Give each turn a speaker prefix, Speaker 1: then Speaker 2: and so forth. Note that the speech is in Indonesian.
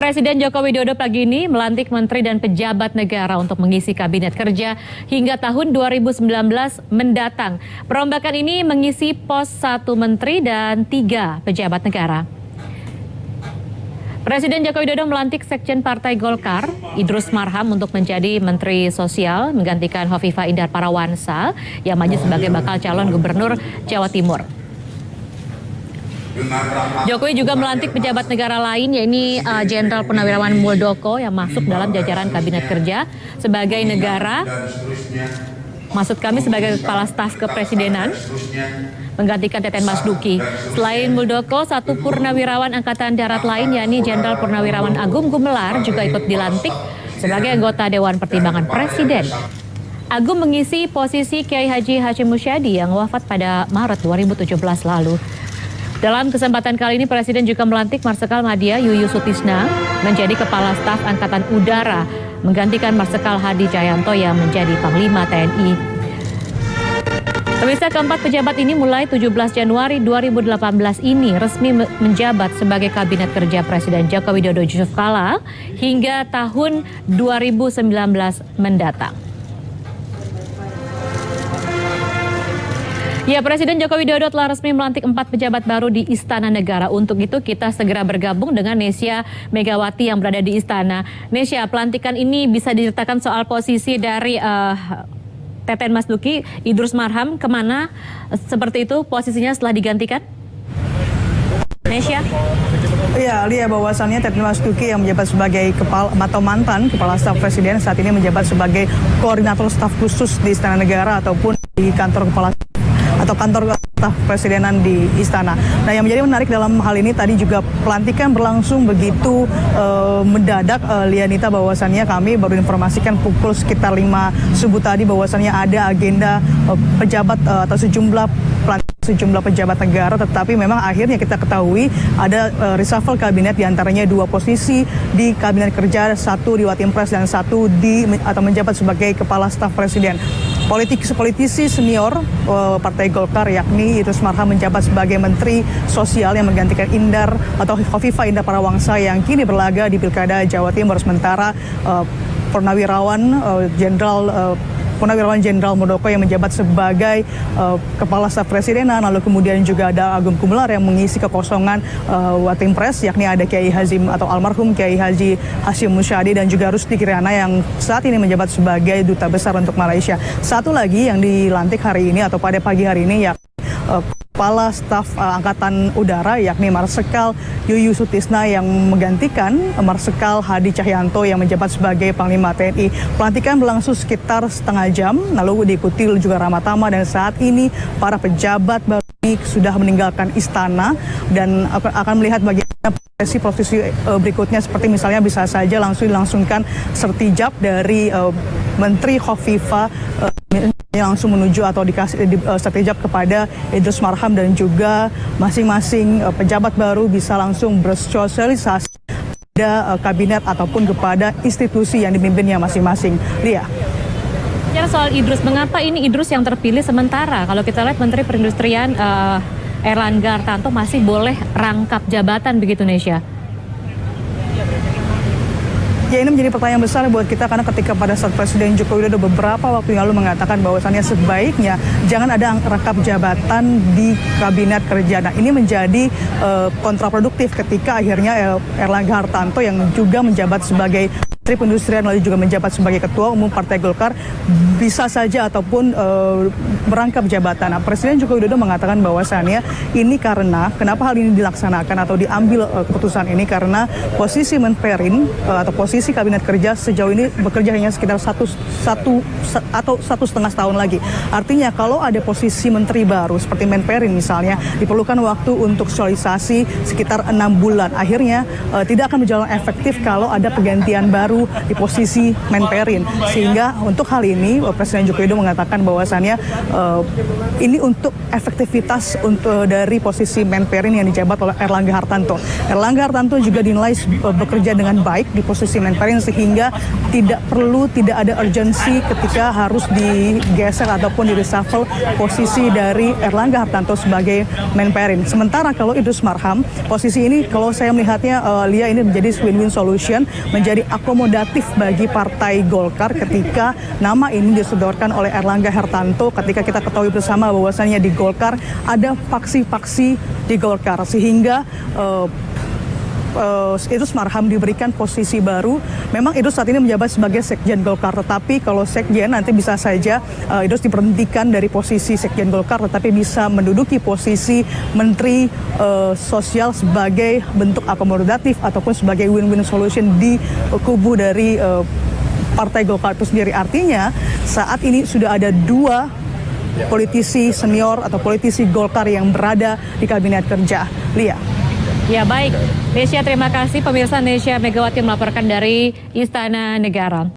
Speaker 1: Presiden Joko Widodo pagi ini melantik menteri dan pejabat negara untuk mengisi kabinet kerja hingga tahun 2019 mendatang. Perombakan ini mengisi pos 1 menteri dan 3 pejabat negara. Presiden Joko Widodo melantik Sekjen Partai Golkar, Idrus Marham untuk menjadi Menteri Sosial, menggantikan Hovifah Indar Parawansa yang maju sebagai bakal calon gubernur Jawa Timur. Jokowi juga melantik pejabat negara lain, yaitu Jenderal Purnawirawan Muldoko yang masuk dalam jajaran kabinet kerja sebagai negara, maksud kami sebagai kepala staf kepresidenan, menggantikan Teten Mas Duki. Selain Muldoko, 1 purnawirawan angkatan darat lain, yakni Jenderal Purnawirawan Agung Gumelar juga ikut dilantik sebagai anggota Dewan Pertimbangan Presiden. Agung mengisi posisi Kiai Haji Hashim Musyadi yang wafat pada Maret 2017 lalu. Dalam kesempatan kali ini, Presiden juga melantik Marsikal Madya Yuyu Sutisna menjadi Kepala Staf Angkatan Udara, menggantikan Marsikal Hadi Cahyanto yang menjadi Panglima TNI. Pemirsa, keempat pejabat ini mulai 17 Januari 2018 ini resmi menjabat sebagai Kabinet Kerja Presiden Joko Widodo Yusuf Kala hingga tahun 2019 mendatang. Ya, Presiden Joko Widodo telah resmi melantik 4 pejabat baru di Istana Negara. Untuk itu kita segera bergabung dengan Nesya Megawati yang berada di Istana. Nesya, pelantikan ini bisa diceritakan soal posisi dari Teten Mas Duki, Idrus Marham, kemana seperti itu posisinya setelah digantikan? Nesya?
Speaker 2: Ya, Lia, bahwasannya Teten Mas Duki yang menjabat sebagai mantan Kepala Staf Presiden saat ini menjabat sebagai Koordinator Staf Khusus di Istana Negara ataupun di kantor kantor staf presidenan di Istana. Nah, yang menjadi menarik dalam hal ini tadi juga pelantikan berlangsung begitu mendadak, Lianita, bahwasannya kami baru informasikan pukul sekitar 5 subuh tadi bahwasannya ada agenda pejabat atau sejumlah pejabat negara, tetapi memang akhirnya kita ketahui ada reshuffle kabinet, diantaranya 2 posisi di kabinet kerja, 1 di Watimpres dan 1 atau menjabat sebagai Kepala Staf Presiden. Politisi senior Partai Golkar yakni Idrus Marham menjabat sebagai Menteri Sosial yang menggantikan Hovifah Indar Parawansa yang kini berlaga di Pilkada Jawa Timur, sementara Purnawirawan Jenderal Muldoko yang menjabat sebagai Kepala Staf Presidenan, lalu kemudian juga ada Agung Gumelar yang mengisi kekosongan Watimpres, yakni ada Kiai Hazim atau almarhum Kiai Haji Hashim Musyadi dan juga Rusdi Kirana yang saat ini menjabat sebagai Duta Besar untuk Malaysia. Satu lagi yang dilantik hari ini atau pada pagi hari ini yakni Kepala Staf Angkatan Udara yakni Marsikal Yuyu Sutisna yang menggantikan Marsikal Hadi Cahyanto yang menjabat sebagai Panglima TNI. Pelantikan berlangsung sekitar setengah jam, lalu diikuti juga ramah tamah, dan saat ini para pejabat baru ini sudah meninggalkan istana dan akan melihat bagaimana prosesi berikutnya, seperti misalnya bisa saja dilangsungkan sertijab dari Menteri Hovifah langsung menuju atau dikasih sertijab kepada Idrus Marham, dan juga masing-masing pejabat baru bisa langsung bersosialisasi pada kabinet ataupun kepada institusi yang dipimpinnya masing-masing. Lia.
Speaker 1: Bicara soal Idrus, mengapa ini Idrus yang terpilih sementara? Kalau kita lihat Menteri Perindustrian Erlangga Hartarto masih boleh rangkap jabatan, begitu, Nesya?
Speaker 2: Ya, ini menjadi pertanyaan besar buat kita karena ketika pada saat Presiden Joko Widodo beberapa waktu yang lalu mengatakan bahwasannya sebaiknya jangan ada rangkap jabatan di kabinet kerja. Nah, ini menjadi kontraproduktif ketika akhirnya Erlangga Hartarto yang juga menjabat sebagai Menteri Perindustrian lalu juga menjabat sebagai Ketua Umum Partai Golkar bisa saja ataupun merangkap jabatan. Nah, Presiden Joko Widodo mengatakan bahwasannya ini karena kenapa hal ini dilaksanakan atau diambil keputusan ini karena posisi Menperin atau posisi kabinet kerja sejauh ini bekerja hanya sekitar 1,5 tahun lagi. Artinya kalau ada posisi menteri baru seperti Menperin misalnya diperlukan waktu untuk sosialisasi sekitar 6 bulan. Akhirnya tidak akan berjalan efektif kalau ada pergantian baru baru di posisi Menperin. Sehingga untuk hal ini Presiden Joko Widodo mengatakan bahwasannya ini untuk efektivitas dari posisi Menperin yang dijabat oleh Erlangga Hartarto. Erlangga Hartarto juga dinilai bekerja dengan baik di posisi Menperin sehingga tidak ada urgensi ketika harus digeser ataupun di-reshuffle posisi dari Erlangga Hartarto sebagai Menperin. Sementara kalau Idrus Marham, posisi ini kalau saya melihatnya Lia ini menjadi win-win solution, menjadi akomodatif bagi Partai Golkar ketika nama ini disodorkan oleh Erlangga Hartarto ketika kita ketahui bersama bahwasannya di Golkar ada faksi-faksi di Golkar sehingga Idrus Marham diberikan posisi baru. Memang Idrus saat ini menjabat sebagai Sekjen Golkar, tetapi kalau Sekjen nanti bisa saja Idrus diberhentikan dari posisi Sekjen Golkar, tetapi bisa menduduki posisi Menteri Sosial sebagai bentuk akomodatif ataupun sebagai win-win solution di kubu dari Partai Golkar itu sendiri. Artinya saat ini sudah ada 2 politisi senior atau politisi Golkar yang berada di Kabinet Kerja. Lia.
Speaker 1: Ya baik, Nesya terima kasih. Pemirsa, Nesya Megawati melaporkan dari Istana Negara.